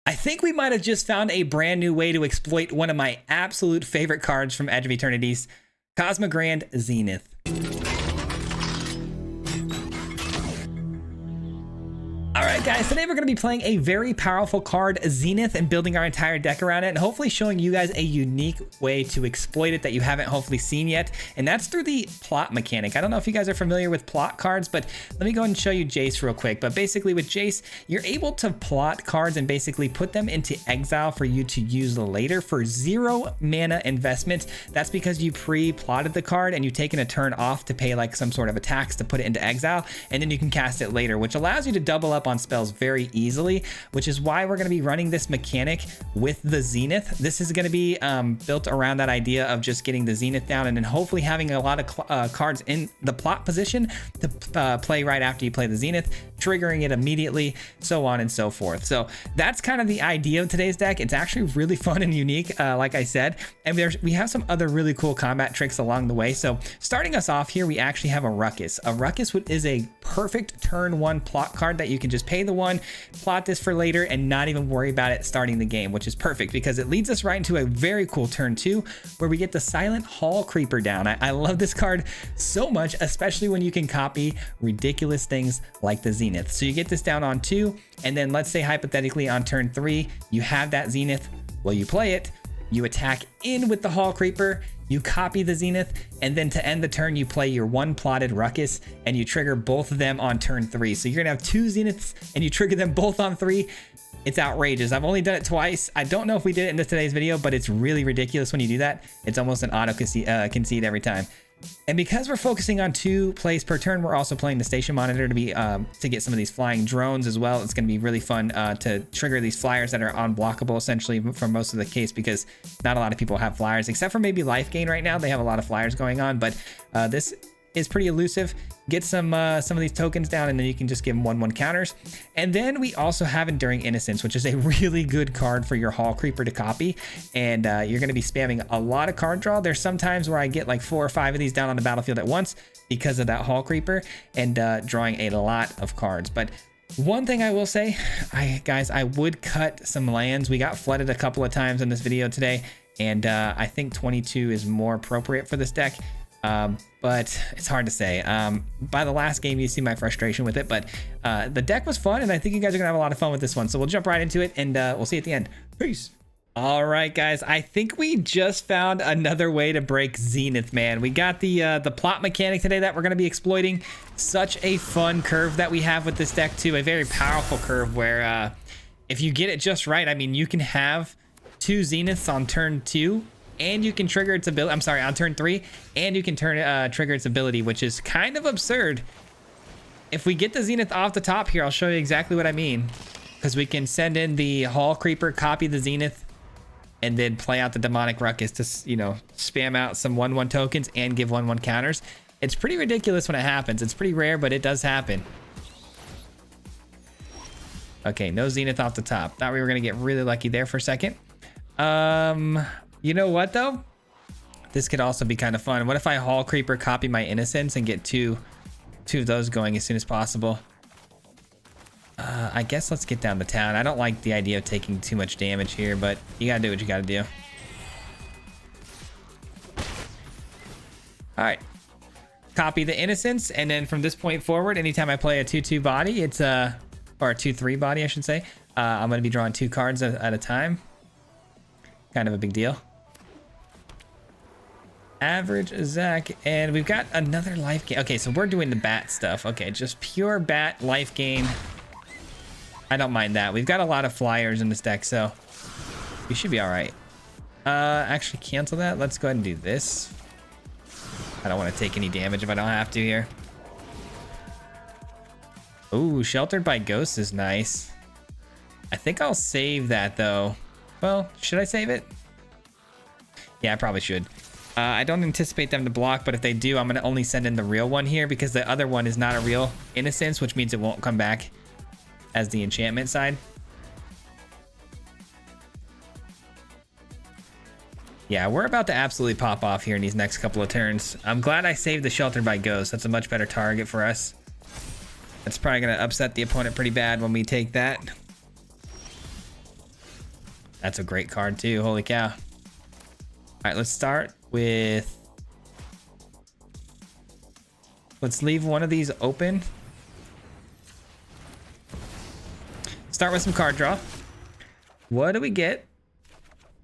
I think we might have just found a brand new way to exploit one of my absolute favorite cards from Edge of Eternity's Cosmogrand Zenith. Alright guys, today we're going to be playing a very powerful card, Zenith, and building our entire deck around it, and hopefully showing you guys a unique way to exploit it that you haven't hopefully seen yet, and that's through the plot mechanic. I don't know if you guys are familiar with plot cards, but let me go ahead and show you Jace real quick. But basically with Jace, you're able to plot cards and basically put them into exile for you to use later for 0 mana investment. That's because you pre-plotted the card and you've taken a turn off to pay like some sort of attacks to put it into exile, and then you can cast it later, which allows you to double up on spells very easily, which is why we're going to be running this mechanic with the Zenith. This is going to be built around that idea of just getting the Zenith down and then hopefully having a lot of cards in the plot position to play right after you play the Zenith, triggering it immediately, so on and so forth. So that's kind of the idea of today's deck. It's actually really fun and unique, like I said, and we have some other really cool combat tricks along the way. So starting us off here, we actually have a Ruckus. A Ruckus is a perfect turn 1 plot card that you can just pay the 1, plot this for later, and not even worry about it starting the game, which is perfect because it leads us right into a very cool turn 2 where we get the Silent Hall Creeper down. I love this card so much, especially when you can copy ridiculous things like the Zenith. So you get this down on 2, and then let's say hypothetically on turn 3 you have that Zenith. Well, you play it, you attack in with the Hall Creeper, you copy the Zenith, and then to end the turn you play your 1 plotted Ruckus and you trigger both of them on turn 3. So you're gonna have 2 Zeniths and you trigger them both on 3. It's outrageous. I've only done it twice. I don't know if we did it in today's video, but it's really ridiculous when you do that. It's almost an auto concede every time. And because we're focusing on 2 plays per turn, we're also playing the station monitor to get some of these flying drones as well. It's going to be really fun to trigger these flyers that are unblockable essentially for most of the case, because not a lot of people have flyers except for maybe life gain right now. They have a lot of flyers going on, but this is pretty elusive. Get some of these tokens down and then you can just give them 1/1 counters. And then we also have Enduring Innocence, which is a really good card for your Hall Creeper to copy, and you're going to be spamming a lot of card draw. There's some times where I get like 4 or 5 of these down on the battlefield at once because of that Hall Creeper and drawing a lot of cards. But one thing I will say, guys, I would cut some lands. We got flooded a couple of times in this video today, and I think 22 is more appropriate for this deck. But it's hard to say. By the last game, you see my frustration with it, but the deck was fun, and I think you guys are gonna have a lot of fun with this one. So we'll jump right into it, and we'll see you at the end. Peace. All right, guys, I think we just found another way to break Zenith, man. We got the plot mechanic today that we're gonna be exploiting. Such a fun curve that we have with this deck too, a very powerful curve where if you get it just right, I mean, you can have 2 Zeniths on turn 2, and you can trigger its ability, I'm sorry, on turn 3, and you can trigger its ability, which is kind of absurd. If we get the Zenith off the top here, I'll show you exactly what I mean, because we can send in the Hall Creeper, copy the Zenith, and then play out the Demonic Ruckus to, you know, spam out some 1/1 tokens and give 1/1 counters. It's pretty ridiculous when it happens. It's pretty rare, but it does happen. Okay, no Zenith off the top. Thought we were gonna get really lucky there for a second. You know what though? This could also be kind of fun. What if I Hall Creeper, copy my Innocence, and get two of those going as soon as possible? I guess let's get down to town. I don't like the idea of taking too much damage here, but you gotta do what you gotta do. All right, copy the Innocence, and then from this point forward, anytime I play a 2/2 body, it's or a 2/3 body, I should say, I'm gonna be drawing 2 cards at a time. Kind of a big deal. Average Zach, and we've got another life gain. Okay, so we're doing the bat stuff. Okay, just pure bat life gain. I don't mind that. We've got a lot of flyers in this deck, so we should be all right. Actually cancel that. Let's go ahead and do this. I don't want to take any damage if I don't have to here. Ooh, Sheltered by Ghosts is nice. I think I'll save that though. Well, should I save it? Yeah, I probably should. I don't anticipate them to block, but if they do, I'm going to only send in the real one here because the other one is not a real Innocence, which means it won't come back as the enchantment side. Yeah, we're about to absolutely pop off here in these next couple of turns. I'm glad I saved the Sheltered by Ghosts. That's a much better target for us. That's probably going to upset the opponent pretty bad when we take that. That's a great card too. Holy cow. All right, let's start with... Let's leave one of these open. Start with some card draw. What do we get?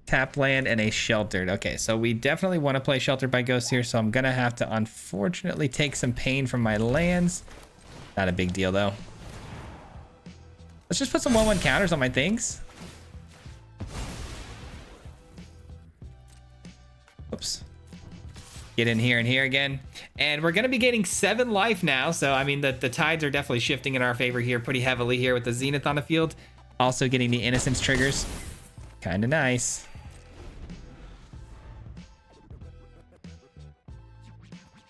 Tap land and a sheltered. Okay, so we definitely want to play Sheltered by Ghosts here, so I'm gonna have to unfortunately take some pain from my lands. Not a big deal though. Let's just put some 1/1 counters on my things. Oops. Get in here and here again. And we're gonna be getting 7 life now, so I mean the tides are definitely shifting in our favor here pretty heavily here with the Zenith on the field. Also getting the Innocence triggers. Kind of nice.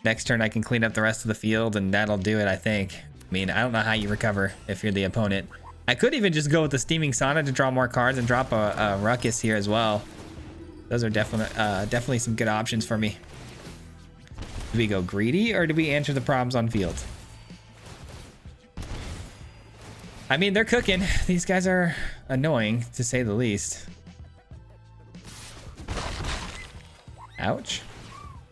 Next turn I can clean up the rest of the field and that'll do it, I think. I mean, I don't know how you recover if you're the opponent. I could even just go with the Steaming Sauna to draw more cards and drop a Ruckus here as well. Those are definitely some good options for me. Do we go greedy or do we answer the problems on field? I mean, they're cooking. These guys are annoying, to say the least. Ouch.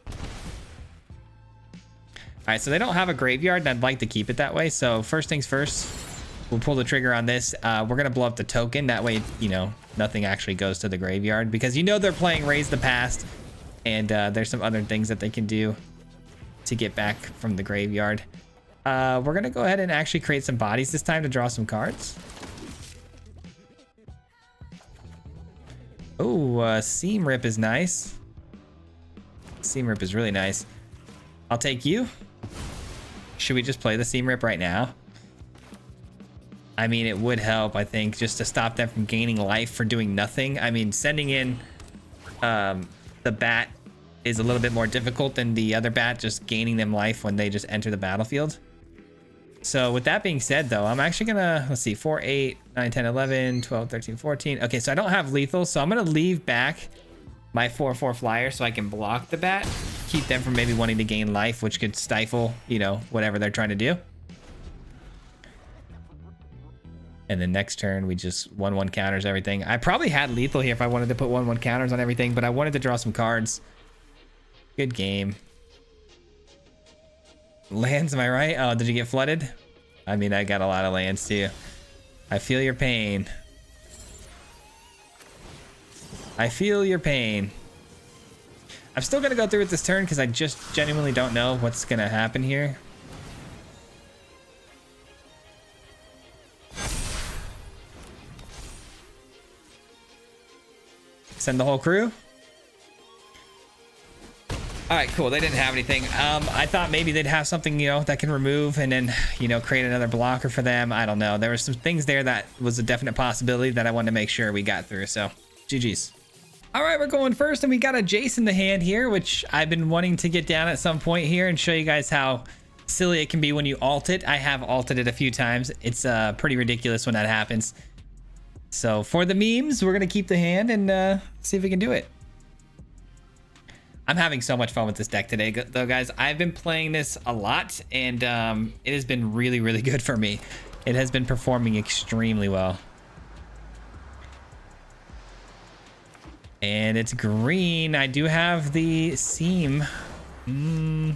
All right, so they don't have a graveyard, and I'd like to keep it that way. So first things first, we'll pull the trigger on this. We're going to blow up the token. That way, you know, nothing actually goes to the graveyard. Because you know they're playing Raise the Past, and there's some other things that they can do to get back from the graveyard. We're going to go ahead and actually create some bodies this time to draw some cards. Oh, Seam Rip is nice. Seam Rip is really nice. I'll take you. Should we just play the Seam Rip right now? I mean, it would help, I think, just to stop them from gaining life for doing nothing. I mean, sending in the bat is a little bit more difficult than the other bat, just gaining them life when they just enter the battlefield. So with that being said, though, I'm actually gonna, let's see, 4, 8, 9, 10, 11, 12, 13, 14. Okay, so I don't have lethal, so I'm gonna leave back my 4/4 flyer so I can block the bat, keep them from maybe wanting to gain life, which could stifle, you know, whatever they're trying to do. And then next turn, we just 1/1 counters everything. I probably had lethal here if I wanted to put 1/1 counters on everything, but I wanted to draw some cards. Good game. Lands, am I right? Oh, did you get flooded? I mean, I got a lot of lands too. I feel your pain. I feel your pain. I'm still gonna go through with this turn because I just genuinely don't know what's gonna happen here. Send the whole crew. All right, cool. They didn't have anything. I thought maybe they'd have something, you know, that can remove and then, you know, create another blocker for them. I don't know. There were some things there that was a definite possibility that I wanted to make sure we got through. So, GG's. All right, we're going first, and we got a Jace in the hand here, which I've been wanting to get down at some point here and show you guys how silly it can be when you alt it. I have alted it a few times. It's pretty ridiculous when that happens. So for the memes, we're gonna keep the hand and see if we can do it. I'm having so much fun with this deck today, though, guys. I've been playing this a lot, and it has been really, really good for me. It has been performing extremely well. And it's green. I do have the seam. I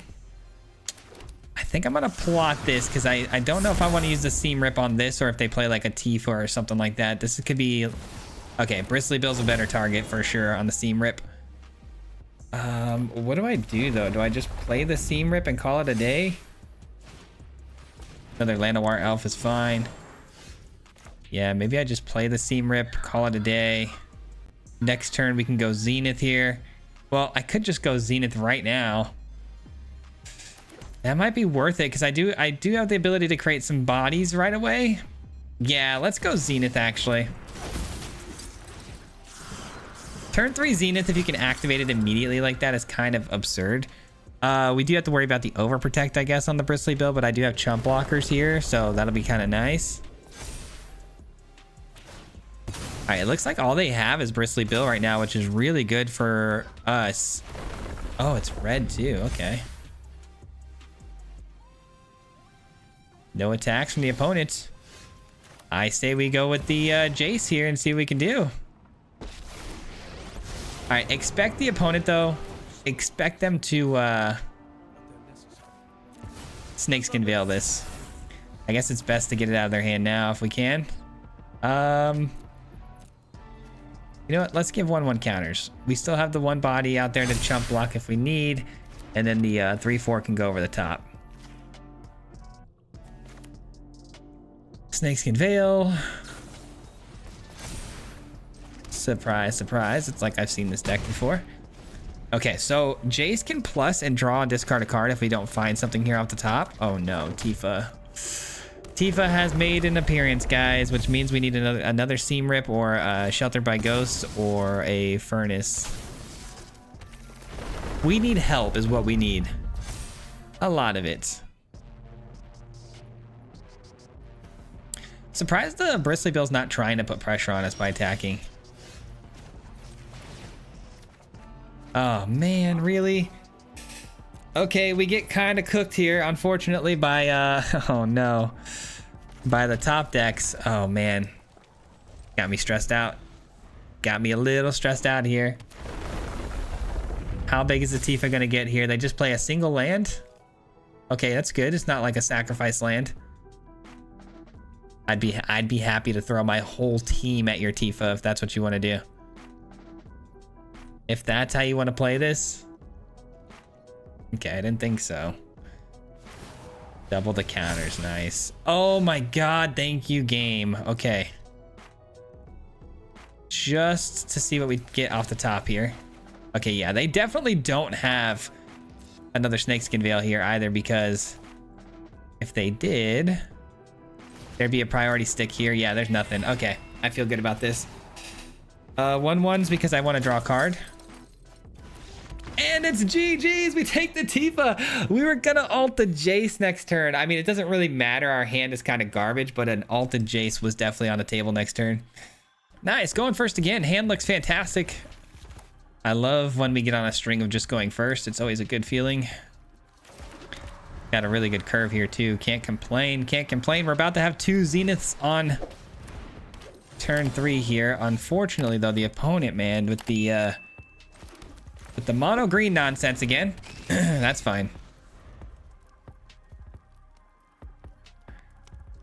think I'm gonna plot this because I don't know if I want to use the seam rip on this or if they play like a Tifa or something like that. This could be... Okay, Bristly Bill's a better target for sure on the seam rip. What do I do though? Do I just play the seam rip and call it a day? Another Llanowar Elf is fine. Yeah, maybe I just play the seam rip, call it a day. Next turn we can go Zenith here. Well, I could just go Zenith right now. That might be worth it because I do have the ability to create some bodies right away. Yeah, let's go Zenith actually. Turn 3 Zenith, if you can activate it immediately like that, is kind of absurd. We do have to worry about the overprotect, I guess, on the Bristly Bill, but I do have chump blockers here, so that'll be kind of nice. All right, it looks like all they have is Bristly Bill right now, which is really good for us. Oh, it's red too. Okay. No attacks from the opponent. I say we go with the Jace here and see what we can do. All right, expect the opponent though. Expect them to Snakeskin Veil this. I guess it's best to get it out of their hand now if we can. You know what? Let's give 1/1 counters. We still have the one body out there to chump block if we need, and then the 3/4 can go over the top. Snakeskin Veil. Surprise, surprise. It's like I've seen this deck before. Okay, so Jace can plus and draw and discard a card if we don't find something here off the top. Oh no, Tifa. Tifa has made an appearance, guys, which means we need another Seam Rip or Sheltered by Ghosts or a Furnace. We need help is what we need. A lot of it. Surprised the Bristly Bill's not trying to put pressure on us by attacking. Oh man, really? Okay, we get kind of cooked here, unfortunately, by oh no, by the top decks. Oh man, got me stressed out. Got me a little stressed out here. How big is the Tifa gonna get here? They just play a single land? Okay, that's good. It's not like a sacrifice land. I'd be happy to throw my whole team at your Tifa if that's what you want to do. If that's how you want to play this. Okay, I didn't think so. Double the counters, nice. Oh my god, thank you, game. Okay. Just to see what we get off the top here. Okay, yeah, they definitely don't have another Snakeskin Veil here either, because if they did, there'd be a priority stick here. Yeah, there's nothing. Okay, I feel good about this. 1/1s because I want to draw a card. And it's GG's. We take the Tifa. We were gonna ult the Jace next turn. I mean, it doesn't really matter. Our hand is kind of garbage, but an ulted Jace was definitely on the table next turn. Nice, going first again. Hand looks fantastic. I love when we get on a string of just going first. It's always a good feeling. Got a really good curve here too. Can't complain. Can't complain. We're about to have 2 Zeniths on turn 3 here. Unfortunately, though, the opponent, man, with the mono green nonsense again. That's fine.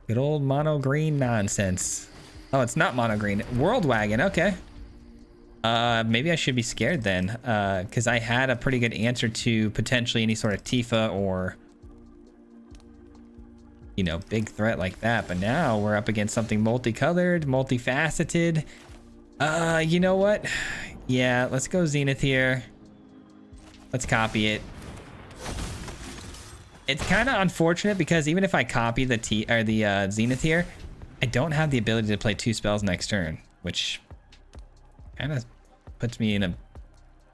Good old mono green nonsense. Oh, it's not mono green. World Wagon. Okay. Maybe I should be scared then, because I had a pretty good answer to potentially any sort of Tifa or, you know, big threat like that. But now we're up against something multicolored, multifaceted. You know what? Yeah, let's go Zenith here. Let's copy it. It's kind of unfortunate because even if I copy the Zenith here, I don't have the ability to play 2 spells next turn, which kind of puts me in a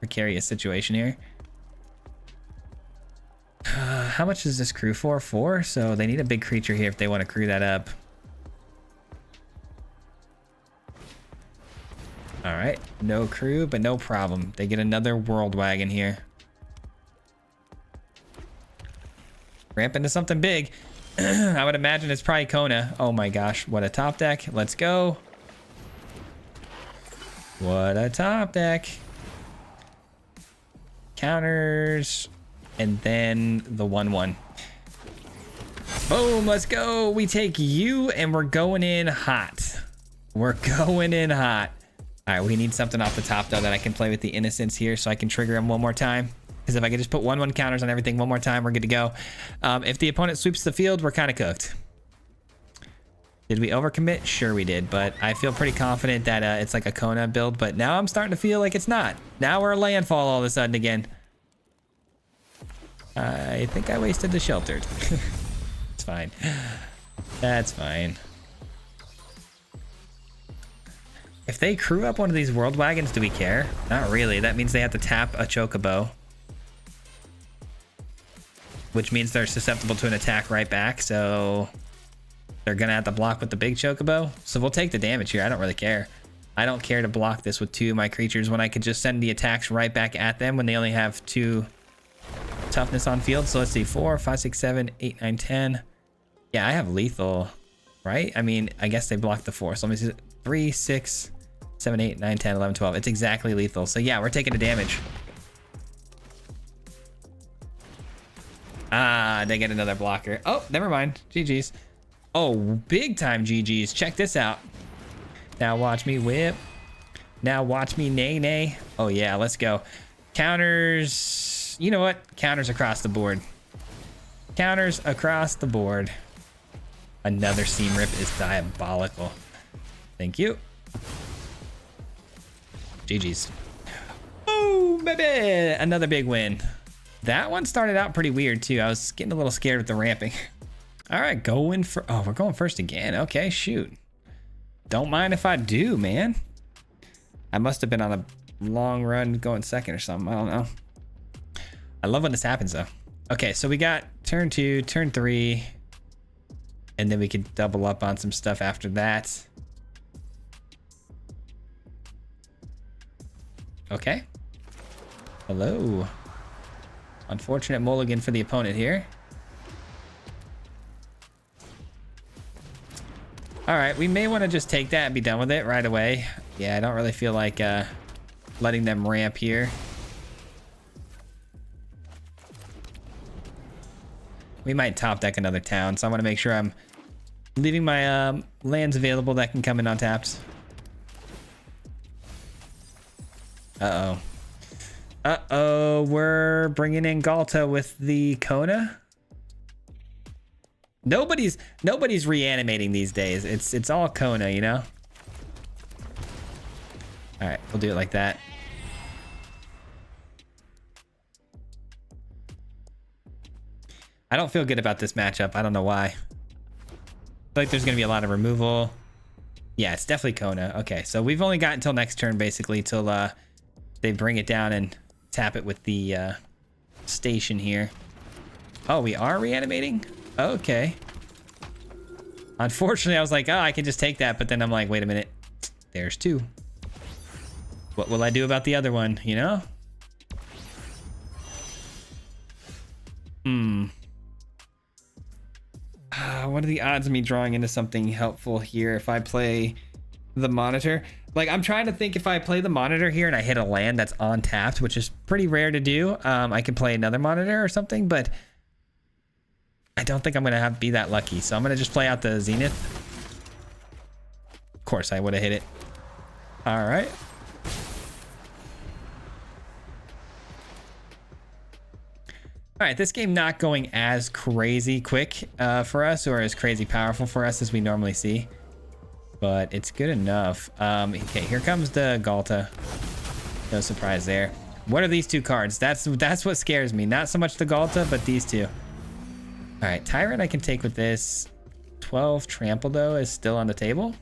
precarious situation here. How much is this crew for? 4? So they need a big creature here if they want to crew that up. All right, no crew, but no problem. They get another World Wagon here. Ramp into something big. I would imagine it's probably Kona. Oh my gosh, what a top deck. Let's go. What a top deck. Counters. And then the 1/1. Boom, let's go. We take you and we're going in hot. We're going in hot. All right, we need something off the top though that I can play with the Innocence here so I can trigger him one more time. Because if I could just put 1/1 counters on everything one more time, we're good to go. If the opponent sweeps the field, we're kind of cooked. Did we overcommit? Sure we did, but I feel pretty confident that it's like a Kona build, but now I'm starting to feel like it's not. Now we're a landfall all of a sudden again. I think I wasted the Sheltered. It's fine. That's fine. If they crew up one of these World Wagons, do we care? Not really. That means they have to tap a Chocobo, which means they're susceptible to an attack right back, so they're gonna have to block with the big Chocobo. So we'll take the damage here. I don't really care. I don't care to block this with 2 of my creatures when I could just send the attacks right back at them when they only have 2 toughness on field. So let's see, 4, 5, 6, 7, 8, 9, 10. Yeah, I have lethal, right? I mean, I guess they blocked the 4. So let me see, 3, 6, 7, 8, 9, 10, 11, 12. It's exactly lethal. So yeah, we're taking the damage. Ah, they get another blocker. Oh, never mind. GG's. Oh, big time GG's. Check this out. Now watch me whip. Now watch me nay nay. Oh yeah, let's go. Counters. You know what? Counters across the board. Counters across the board. Another seam rip is diabolical. Thank you. GG's. Oh, baby. Another big win. That one started out pretty weird too. I was getting a little scared with the ramping. All right, going for, oh, we're going first again. Okay, shoot. Don't mind if I do, man. I must have been on a long run going second or something. I don't know. I love when this happens though. Okay, so we got turn 2, turn 3, and then we could double up on some stuff after that. Okay. Hello. Unfortunate mulligan for the opponent here. All right, we may want to just take that and be done with it right away. Yeah, I don't really feel like letting them ramp here. We might top deck another town, so I want to make sure I'm leaving my lands available that can come in untapped. Uh-oh. Uh-oh, we're bringing in Galta with the Kona. Nobody's reanimating these days. It's all Kona, you know? All right, we'll do it like that. I don't feel good about this matchup. I don't know why. I feel like there's gonna be a lot of removal. Yeah, it's definitely Kona. Okay, so we've only got until next turn, basically, till they bring it down and tap it with the station here. Oh, we are reanimating? Okay. Unfortunately, I was like, oh, I can just take that, but then I'm like, wait a minute. There's 2. What will I do about the other one, you know? What are the odds of me drawing into something helpful here if I play the monitor? Like, I'm trying to think, if I play the monitor here and I hit a land that's on tapped, which is pretty rare to do, I can play another monitor or something, but I don't think I'm gonna be that lucky. So I'm gonna just play out the Zenith. Of course I would have hit it. All right. All right, this game not going as crazy quick for us, or as crazy powerful for us as we normally see, but it's good enough. Okay, here comes the Galta. No surprise there. What are these 2 cards? That's what scares me. Not so much the Galta, but these 2. All right, Tyrant I can take with this. 12 Trample though is still on the table.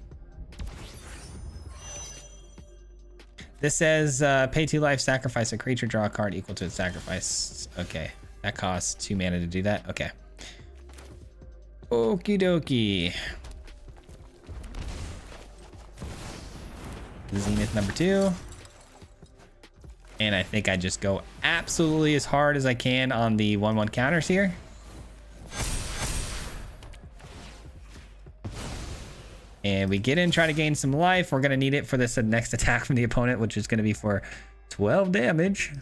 This says pay 2 life, sacrifice a creature, draw a card equal to its sacrifice. Okay. That costs 2 mana to do that. Okay. Okie dokie. Zenith number 2. And I think I just go absolutely as hard as I can on the 1/1 counters here. And we get in, try to gain some life. We're going to need it for this next attack from the opponent, which is going to be for 12 damage.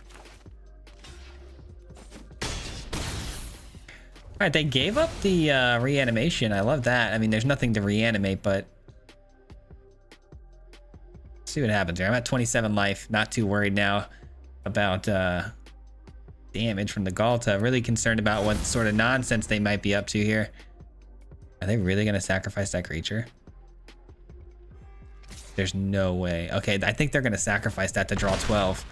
All right, they gave up the reanimation. I love that. I mean, there's nothing to reanimate, but let's see what happens here. I'm at 27 life. Not too worried now about damage from the Galta. Really concerned about what sort of nonsense they might be up to here. Are they really going to sacrifice that creature? There's no way. Okay, I think they're going to sacrifice that to draw 12.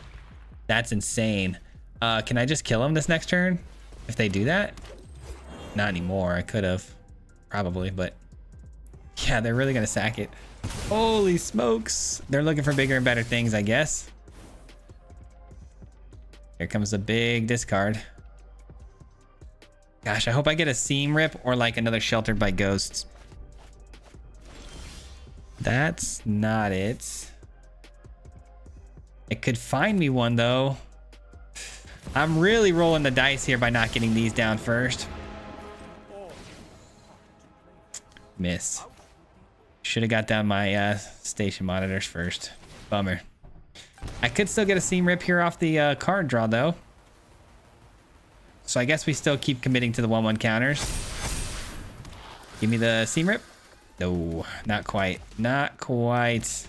That's insane. Can I just kill him this next turn if they do that? Not anymore. I could have probably, but yeah, they're really gonna sack it. Holy smokes. They're looking for bigger and better things, I guess. Here comes a big discard. Gosh, I hope I get a seam rip or like another Sheltered by Ghosts. That's not it. It could find me one though. I'm really rolling the dice here by not getting these down first. Miss. Should have got down my station monitors first. Bummer. I could still get a seam rip here off the card draw though. So I guess we still keep committing to the 1/1 counters. Give me the seam rip. No, not quite. Not quite.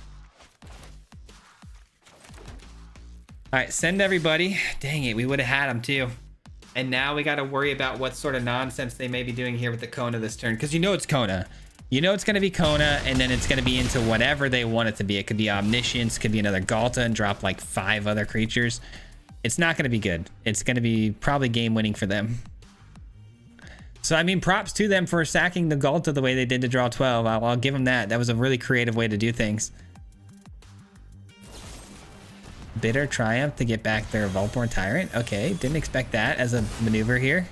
All right, send everybody. Dang it, we would have had them too. And now we got to worry about what sort of nonsense they may be doing here with the Kona this turn. Because you know it's Kona. You know it's going to be Kona, and then it's going to be into whatever they want it to be. It could be Omniscience, could be another Galta and drop like 5 other creatures. It's not going to be good. It's going to be probably game winning for them. So, I mean, props to them for sacking the Galta the way they did to draw 12. I'll give them that. That was a really creative way to do things. Bitter Triumph to get back their Voltborn Tyrant. Okay, didn't expect that as a maneuver here.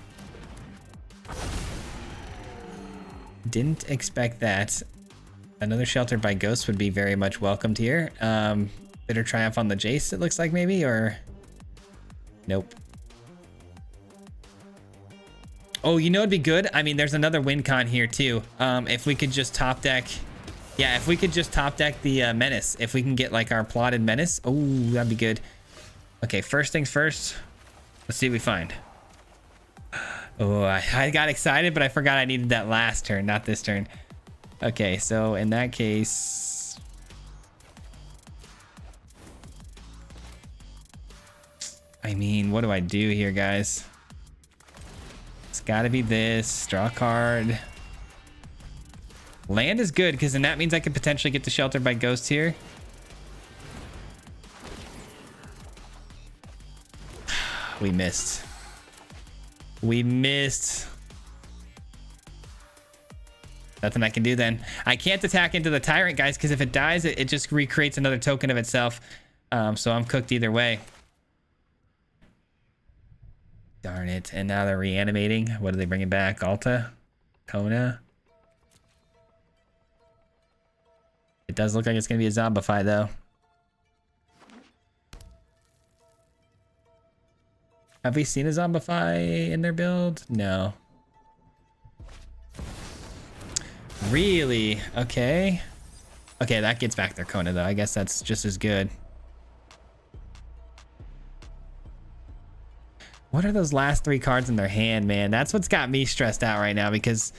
Didn't expect that. Another Sheltered by Ghosts would be very much welcomed here. Bitter Triumph on the Jace, it looks like maybe, or... Nope. Oh, you know it'd be good? I mean, there's another win con here too. If we could just top deck... Yeah, if we could just top deck the Menace. If we can get like our plotted Menace. Oh, that'd be good. Okay, first things first. Let's see what we find. Oh, I got excited, but I forgot I needed that last turn, not this turn. Okay, so in that case... I mean, what do I do here, guys? It's gotta be this. Draw a card. Land is good, because then that means I could potentially get the Sheltered by Ghosts here. We missed. We missed. Nothing I can do then. I can't attack into the Tyrant, guys, because if it dies, it just recreates another token of itself. So I'm cooked either way. Darn it. And now they're reanimating. What are they bringing back? Alta? Kona? It does look like it's going to be a Zombify, though. Have we seen a Zombify in their build? No. Really? Okay. Okay, that gets back their Kona, though. I guess that's just as good. What are those last 3 cards in their hand, man? That's what's got me stressed out right now, because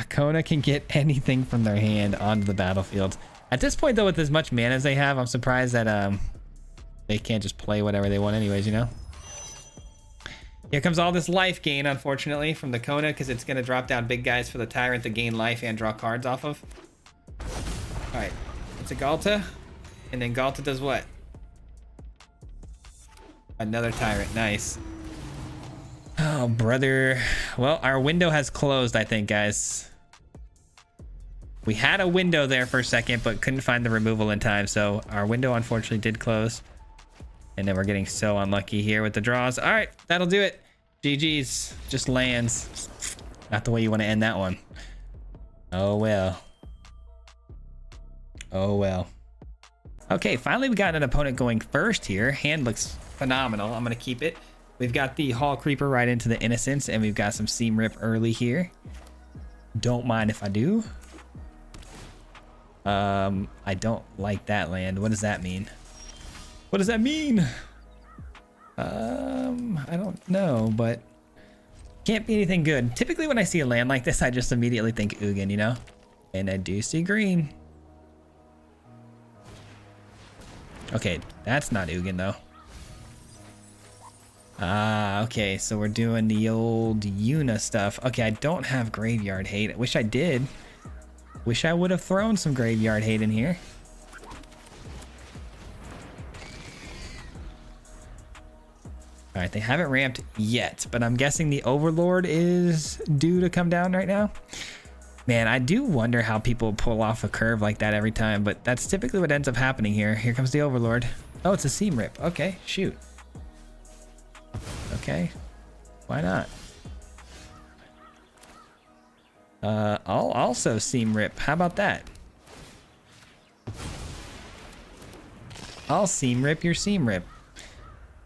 Kona can get anything from their hand onto the battlefield. At this point, though, with as much mana as they have, I'm surprised that they can't just play whatever they want anyways, you know? Here comes all this life gain, unfortunately, from the Kona, because it's going to drop down big guys for the Tyrant to gain life and draw cards off of. All right, it's a Galta, and then Galta does what? Another Tyrant, nice. Oh, brother. Well, our window has closed, I think, guys. We had a window there for a second, but couldn't find the removal in time, so our window unfortunately did close. And then we're getting so unlucky here with the draws. All right, that'll do it. GG's, just lands. Not the way you want to end that one. Oh, well. Oh, well. Okay, finally we got an opponent going first here. Hand looks phenomenal. I'm going to keep it. We've got the Hall Creeper right into the Innocence, and we've got some Seam Rip early here. Don't mind if I do. I don't like that land. What does that mean? What does that mean? I don't know, but can't be anything good. Typically when I see a land like this, I just immediately think Ugin, you know? And I do see green. Okay, that's not Ugin though. Ah, okay, so we're doing the old Yuna stuff. Okay, I don't have Graveyard Hate. I wish I did. Wish I would have thrown some Graveyard Hate in here. All right, they haven't ramped yet, but I'm guessing the Overlord is due to come down right now. Man, I do wonder how people pull off a curve like that every time, but that's typically what ends up happening here. Here comes the Overlord. Oh, it's a Seam Rip. Okay, shoot. Okay, why not? I'll also Seam Rip. How about that? I'll Seam Rip your Seam Rip.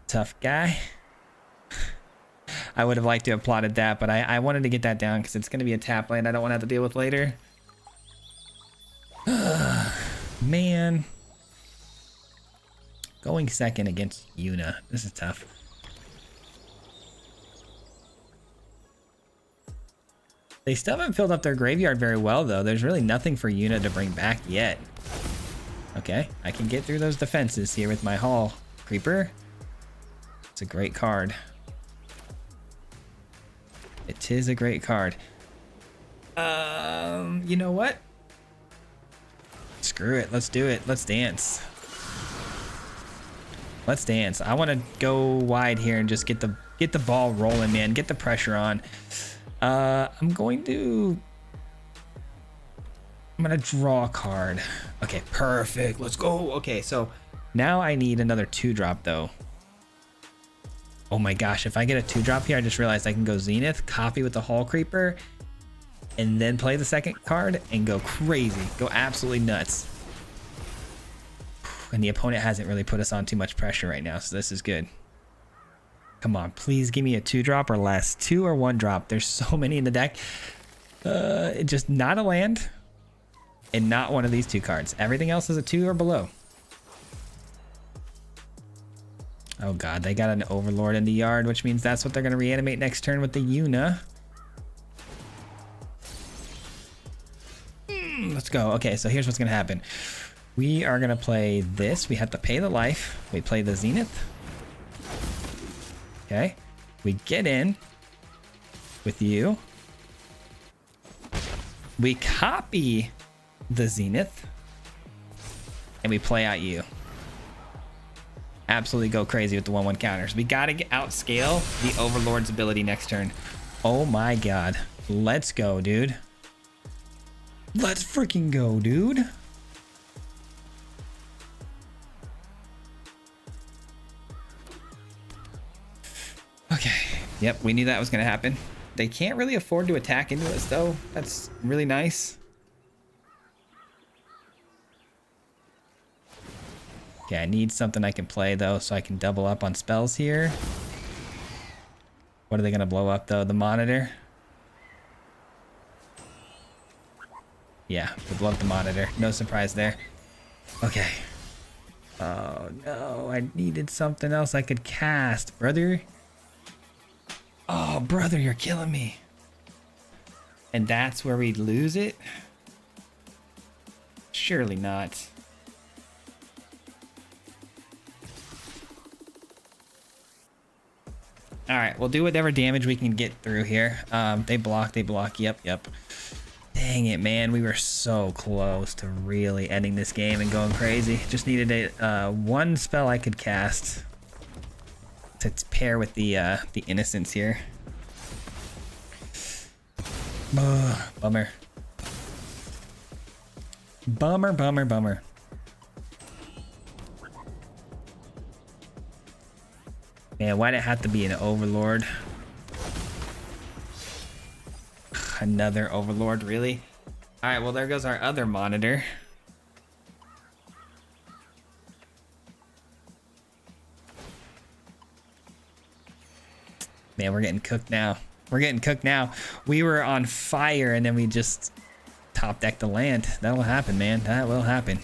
Tough guy. I would have liked to have plotted that, but I wanted to get that down because it's going to be a tap land I don't want to have to deal with later. Man. Going second against Yuna. This is tough. They still haven't filled up their graveyard very well, though. There's really nothing for Yuna to bring back yet. Okay, I can get through those defenses here with my Hall Creeper. It's a great card. It is a great card. You know what? Screw it. Let's do it. Let's dance. Let's dance. I want to go wide here and just get the ball rolling, man. Get the pressure on. I'm gonna draw a card. Okay, perfect. Let's go. Okay, so now I need another 2-drop though. Oh my gosh, if I get a 2-drop here, I just realized I can go Zenith, copy with the Hall Creeper, and then play the second card and go crazy. Go absolutely nuts. And the opponent hasn't really put us on too much pressure right now, so this is good. Come on, please give me a 2-drop or less. 2 or 1-drop. There's so many in the deck. Just not a land and not one of these 2 cards. Everything else is a 2 or below. Oh god, they got an Overlord in the yard, which means that's what they're going to reanimate next turn with the Yuna. Let's go. Okay, so here's what's going to happen. We are going to play this. We have to pay the life. We play the Zenith. Okay, we get in with you. We copy the Zenith. And we play out you. Absolutely go crazy with the 1/1 counters. We gotta outscale the Overlord's ability next turn. Oh my god. Let's go, dude. Let's freaking go, dude. Okay. Yep, we knew that was gonna happen. They can't really afford to attack into us though. That's really nice. Okay, I need something I can play though, so I can double up on spells here. What are they gonna blow up though? The monitor? Yeah, they blow up the monitor. No surprise there. Okay. Oh no, I needed something else I could cast, brother. Oh, brother, you're killing me. And that's where we'd lose it? Surely not. All right, we'll do whatever damage we can get through here. They block. Yep. Dang it, man. We were so close to really ending this game and going crazy. Just needed a one spell I could cast to pair with the innocence here. Bummer. Bummer. Man, why'd it have to be an Overlord? Another Overlord, really? All right, well, there goes our other monitor. Man, we're getting cooked now. We were on fire, and then we just top decked the land. That'll happen, man. That will happen.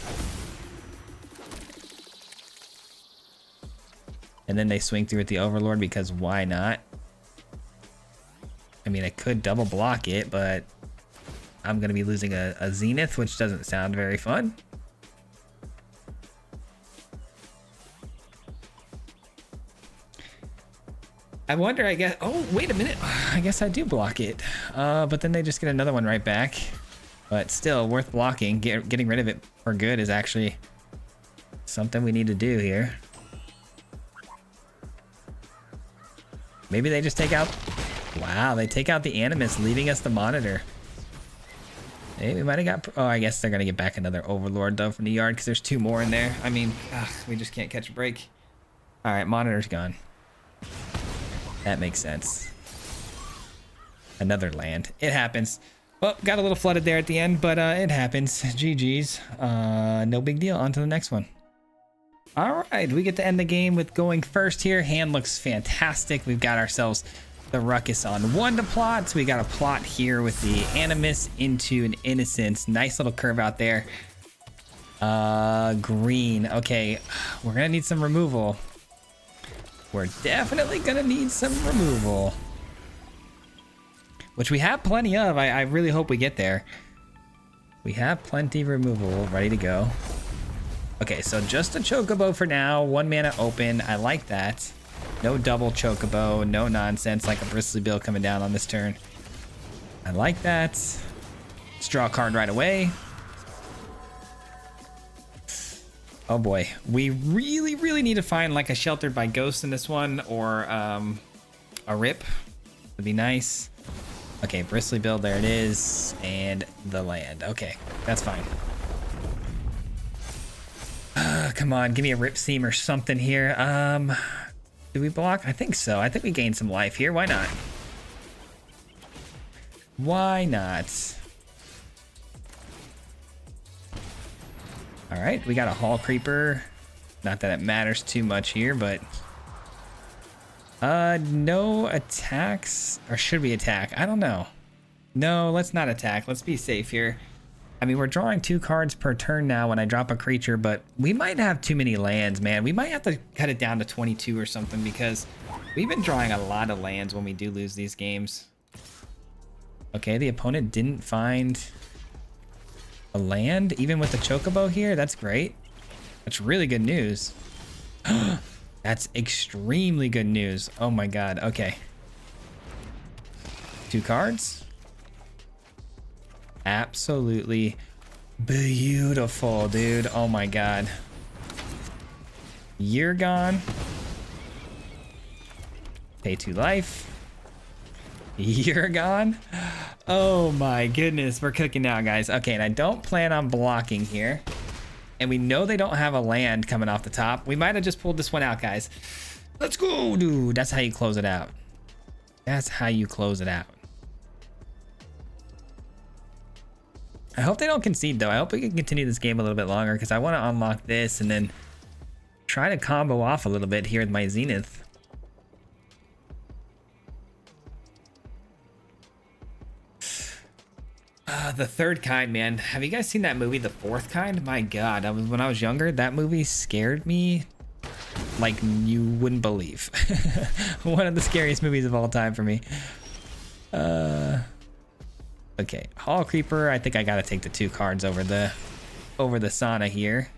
And then they swing through with the Overlord because why not? I mean, I could double block it, but I'm going to be losing a Zenith, which doesn't sound very fun. I wonder, I guess... Oh, wait a minute. I guess I do block it. But then they just get another one right back. But still, worth blocking. Getting rid of it for good is actually something we need to do here. Maybe they just take out... Wow, they take out the Animus, leaving us the monitor. Hey, we might have got... Oh, I guess they're going to get back another Overlord, though, from the yard, because there's 2 more in there. I mean, we just can't catch a break. All right, monitor's gone. That makes sense. Another land. It happens. Well, got a little flooded there at the end, but it happens. GG's. No big deal. On to the next one. All right, we get to end the game with going first here. Hand looks fantastic. We've got ourselves the Ruckus on 1 to plot. So we got a plot here with the Animus into an Innocence. Nice little curve out there. Green. Okay, we're gonna need some removal. We're definitely gonna need some removal. Which we have plenty of. I really hope we get there. We have plenty of removal ready to go. Okay, so just a Chocobo for now. 1 mana open. I like that. No double Chocobo. No nonsense like a Bristly Bill coming down on this turn. I like that. Let's draw a card right away. Oh boy. We really need to find like a Sheltered by Ghost in this one, or a Rip. Would be nice. Okay, Bristly Bill, there it is. And the land. Okay, that's fine. Come on, give me a Rip Seam or something here. Do we block? I think so. I think we gained some life here. Why not? Why not? All right, we got a Hall Creeper. Not that it matters too much here, but no attacks, or should we attack? I don't know. No, let's not attack. Let's be safe here. I mean, we're drawing 2 cards per turn now when I drop a creature, but we might have too many lands, man. We might have to cut it down to 22 or something, because we've been drawing a lot of lands when we do lose these games. Okay, the opponent didn't find a land, even with the Chocobo here. That's great. That's really good news. That's extremely good news. Oh my god. Okay. 2 cards. Absolutely beautiful, dude. Oh my god. You're gone. Pay 2 life. You're gone. Oh my goodness. We're cooking now, guys. Okay, and I don't plan on blocking here. And we know they don't have a land coming off the top. We might have just pulled this one out, guys. Let's go, dude. That's how you close it out. That's how you close it out. I hope they don't concede, though. I hope we can continue this game a little bit longer, because I want to unlock this and then try to combo off a little bit here with my Zenith. The Third Kind, man. Have you guys seen that movie, The Fourth Kind? My god, when I was younger, that movie scared me like you wouldn't believe. One of the scariest movies of all time for me. Okay, Hall Creeper. I think I gotta take the 2 cards over the Sauna here.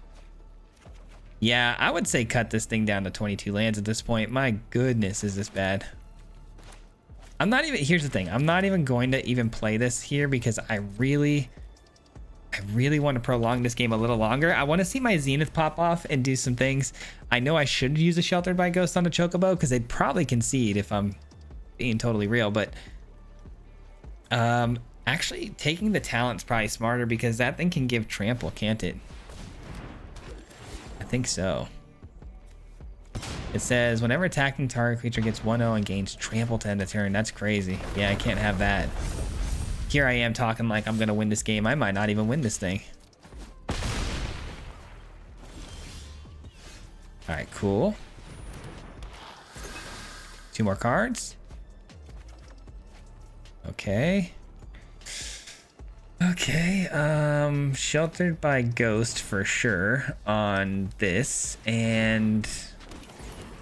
Yeah, I would say cut this thing down to 22 lands at this point. My goodness, is this bad? I'm not even, here's the thing. I'm not even going to even play this here, because I really want to prolong this game a little longer. I want to see my Zenith pop off and do some things. I know I should use a Sheltered by Ghost on the Chocobo, because they'd probably concede if I'm being totally real, but actually taking the talent's probably smarter, because that thing can give trample, can't it? I think so. It says whenever attacking target creature gets 1/0 and gains trample to end the turn. That's crazy. Yeah, I can't have that. Here I am talking like I'm gonna win this game. I might not even win this thing. All right, cool. 2 more cards. Okay. Okay, Sheltered by Ghost for sure on this, and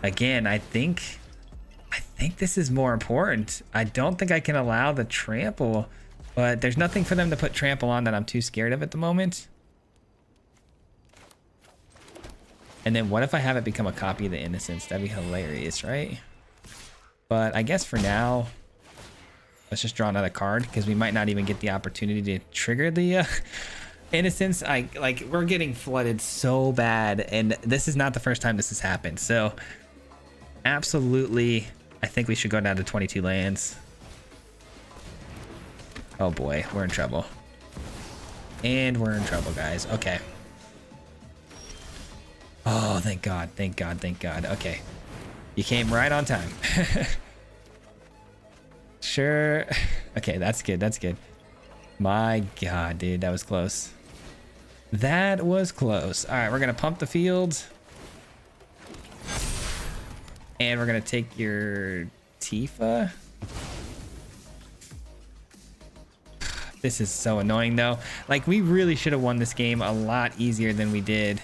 again, I think this is more important. I don't think I can allow the trample, but there's nothing for them to put trample on that I'm too scared of at the moment. And then what if I have it become a copy of the Innocence? That'd be hilarious, right? But I guess for now, let's just draw another card, because we might not even get the opportunity to trigger the Innocence. We're getting flooded so bad, and this is not the first time this has happened. So absolutely, I think we should go down to 22 lands. Oh boy, we're in trouble. And we're in trouble, guys. Okay. Oh, thank God, thank God, thank God. Okay. You came right on time. Sure. Okay, that's good, that's good. My God, dude, that was close. That was close. All right, we're gonna pump the field. And we're gonna take your Tifa. This is so annoying though. Like, we really should have won this game a lot easier than we did.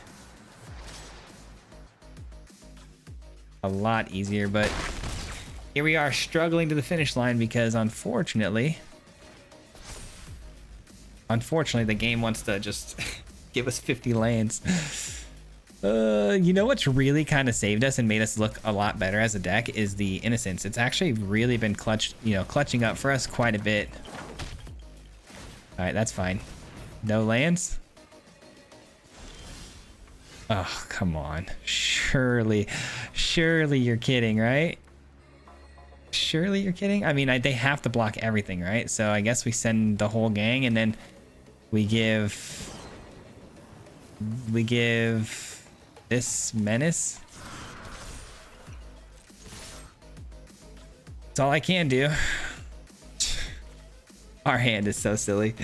A lot easier, but here we are struggling to the finish line because unfortunately the game wants to just give us 50 lands. You know what's really kind of saved us and made us look a lot better as a deck is the Innocence. It's actually really been clutching up for us quite a bit. All right, that's fine. No lands. Oh, come on. Surely you're kidding, right? Surely you're kidding? I mean, they have to block everything, right? So I guess we send the whole gang and then we give this Menace. That's all I can do. Our hand is so silly.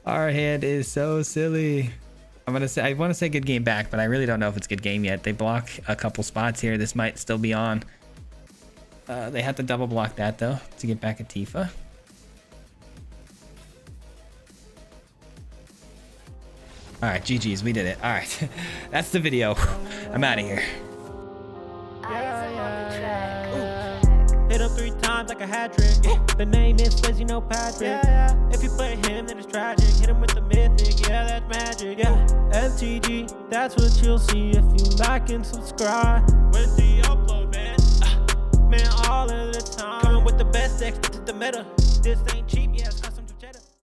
Our hand is so silly. I want to say good game back, but I really don't know if it's good game yet. They block a couple spots here. This might still be on. They have to double block that though to get back a Tifa. All right, GG's, we did it. All right, that's the video. I'm out of here. Hit him 3 times like a hat trick. The name is Fizzy, no Patrick. If you play him, then it's tragic. Hit him with the mythic, yeah, that's magic. Yeah, MTG, that's what you'll see if you like and subscribe. With the upload, man. Man, all of the time. Coming with the best decks, this is the meta. This ain't cheap, yeah.